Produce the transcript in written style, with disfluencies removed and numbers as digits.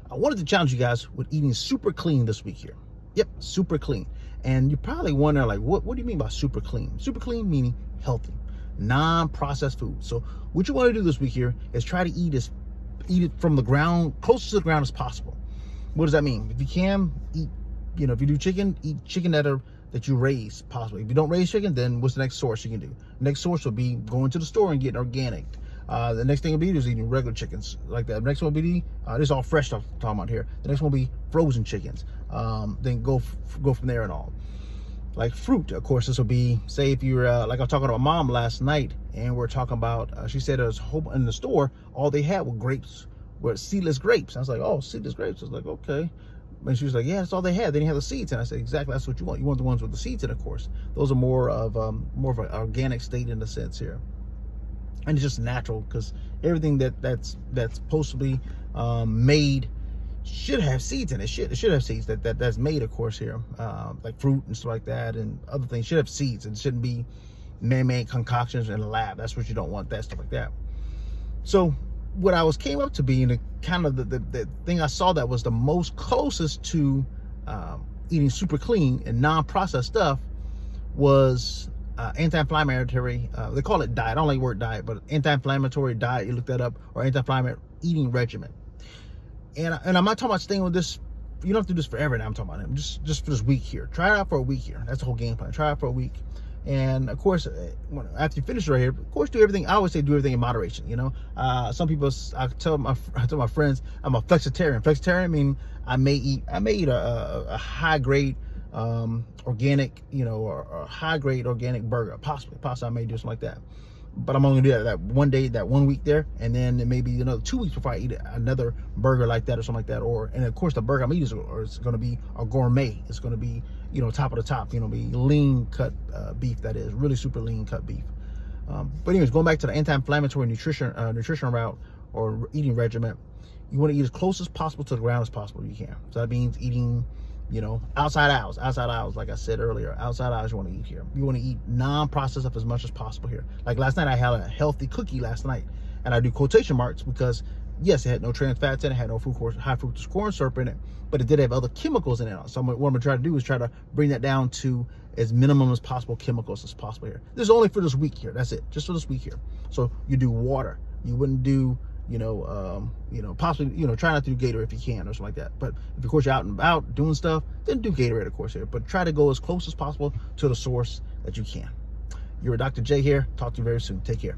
I wanted to challenge you guys with eating super clean this week here. Yep, super clean. And you're probably wondering, like, what do you mean by super clean? Super clean meaning healthy, non-processed food. So what you want to do this week here is try to eat it from the ground, closest to the ground as possible. What does that mean? If you can, eat, if you do chicken, eat chicken that you raise, possibly. If you don't raise chicken, then what's the next source you can do? The next source will be going to the store and getting organic. The next thing will be is eating regular chickens like that. The next one will be this is all fresh stuff I'm talking about here. The next one will be frozen chickens. Then go from there and all. Like fruit, of course, this will be, say if you're like I was talking to my mom last night, and we're talking about, she said there's hope in the store, all they had were grapes, were seedless grapes. I was like, oh, seedless grapes. I was like, okay. And she was like, yeah, that's all they had. They didn't have the seeds. And I said, exactly, that's what you want. You want the ones with the seeds in, of course. Those are more of an organic state in a sense here. And it's just natural, because everything that's supposed to be made should have seeds in it. It should have seeds that's made, of course, here, like fruit and stuff like that, and other things should have seeds. It shouldn't be man-made concoctions in a lab. That's what you don't want, that stuff like that. So what I came up to be, and the thing I saw that was the most closest to eating super clean and non-processed stuff was anti-inflammatory. They call it diet. I don't like the word diet, but anti-inflammatory diet. You look that up, or anti-inflammatory eating regimen. And I'm not talking about staying with this. You don't have to do this forever. Now I'm talking about it. Just for this week here. Try it out for a week here. That's the whole game plan. Try it out for a week. And of course, after you finish right here, of course, do everything. I always say do everything in moderation. Some people, I tell my friends, I'm a flexitarian. Flexitarian meaning I may eat a high grade organic, or a high grade organic burger. Possibly I may do something like that. But I'm only gonna do that one day, that 1 week there, and then maybe another 2 weeks before I eat another burger like that or something like that. And of course, the burger I'm eating is going to be a gourmet. It's going to be, top of the top. Be lean cut beef. That is really super lean cut beef. But anyways, going back to the anti-inflammatory nutrition route or eating regimen, you want to eat as close as possible to the ground as possible you can. So that means eating, outside hours, like I said earlier, outside hours you want to eat here. You want to eat non-processed stuff as much as possible here. Like last night, I had a healthy cookie last night, and I do quotation marks because, yes, it had no trans fats in it, had no high fructose corn syrup in it, but it did have other chemicals in it. So what I'm going to try to do is try to bring that down to as minimum as possible chemicals as possible here. This is only for this week here. That's it, just for this week here. So you do water. You wouldn't do, possibly, try not to do Gatorade if you can or something like that. But if, of course, you're out and about doing stuff, then do Gatorade, of course, here. But try to go as close as possible to the source that you can. You're Dr. J here. Talk to you very soon. Take care.